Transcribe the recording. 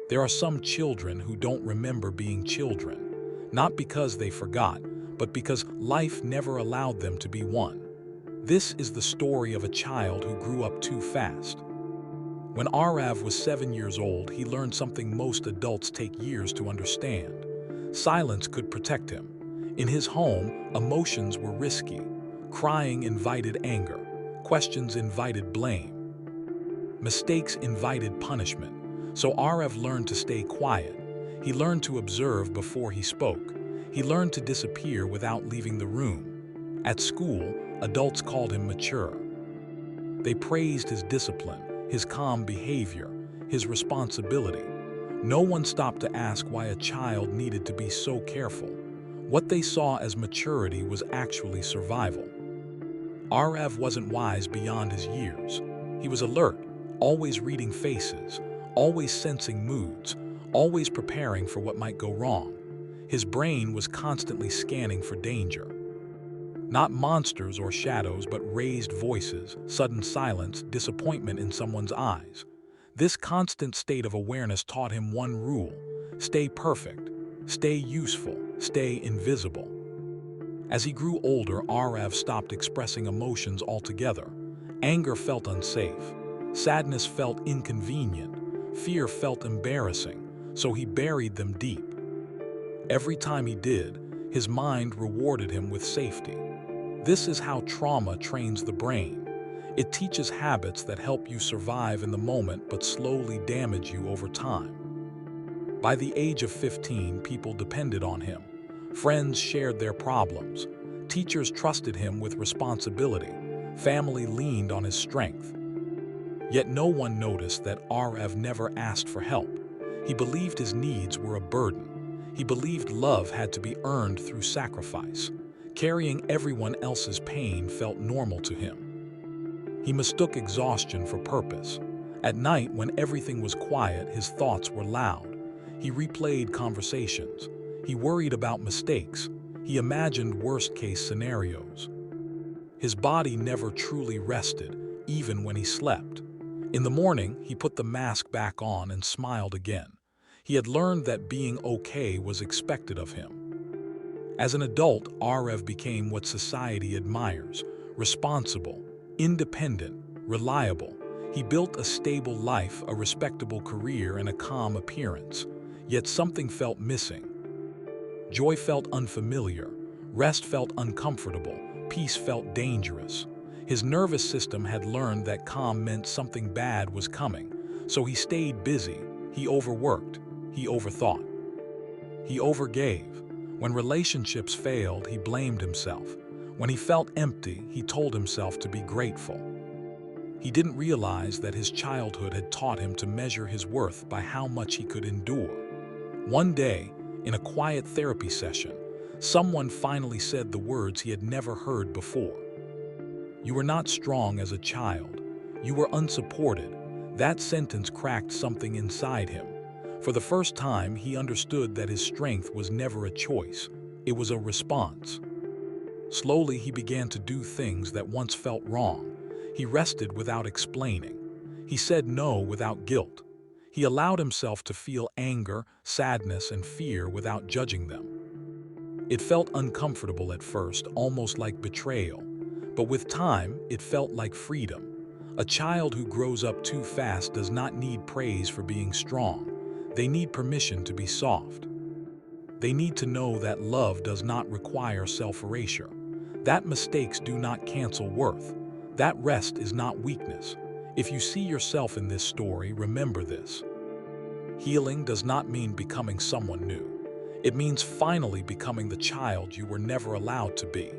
There are some children who don't remember being children, not because they forgot, but because life never allowed them to be one. This is the story of a child who grew up too fast. When Arav was 7 years old, he learned something most adults take years to understand. Silence could protect him. In his home, emotions were risky. Crying invited anger. Questions invited blame. Mistakes invited punishment. So Arav learned to stay quiet. He learned to observe before he spoke. He learned to disappear without leaving the room. At school, adults called him mature. They praised his discipline, his calm behavior, his responsibility. No one stopped to ask why a child needed to be so careful. What they saw as maturity was actually survival. Arav wasn't wise beyond his years. He was alert, always reading faces, always sensing moods, always preparing for what might go wrong. His brain was constantly scanning for danger. Not monsters or shadows, but raised voices, sudden silence, disappointment in someone's eyes. This constant state of awareness taught him one rule: stay perfect, stay useful, stay invisible. As he grew older, Arav stopped expressing emotions altogether. Anger felt unsafe. Sadness felt inconvenient. Fear felt embarrassing, so he buried them deep. Every time he did, his mind rewarded him with safety. This is how trauma trains the brain. It teaches habits that help you survive in the moment but slowly damage you over time. By the age of 15, people depended on him. Friends shared their problems. Teachers trusted him with responsibility. Family leaned on his strength. Yet no one noticed that Arav never asked for help. He believed his needs were a burden. He believed love had to be earned through sacrifice. Carrying everyone else's pain felt normal to him. He mistook exhaustion for purpose. At night, when everything was quiet, his thoughts were loud. He replayed conversations. He worried about mistakes. He imagined worst-case scenarios. His body never truly rested, even when he slept. In the morning, he put the mask back on and smiled again. He had learned that being okay was expected of him. As an adult, Arav became what society admires: responsible, independent, reliable. He built a stable life, a respectable career, and a calm appearance. Yet something felt missing. Joy felt unfamiliar. Rest felt uncomfortable. Peace felt dangerous. His nervous system had learned that calm meant something bad was coming, so he stayed busy. He overworked. He overthought. He overgave. When relationships failed, he blamed himself. When he felt empty, he told himself to be grateful. He didn't realize that his childhood had taught him to measure his worth by how much he could endure. One day, in a quiet therapy session, someone finally said the words he had never heard before. "You were not strong as a child. You were unsupported." That sentence cracked something inside him. For the first time, he understood that his strength was never a choice. It was a response. Slowly, he began to do things that once felt wrong. He rested without explaining. He said no without guilt. He allowed himself to feel anger, sadness, and fear without judging them. It felt uncomfortable at first, almost like betrayal. But with time, it felt like freedom. A child who grows up too fast does not need praise for being strong. They need permission to be soft. They need to know that love does not require self-erasure. That mistakes do not cancel worth. That rest is not weakness. If you see yourself in this story, remember this. Healing does not mean becoming someone new. It means finally becoming the child you were never allowed to be.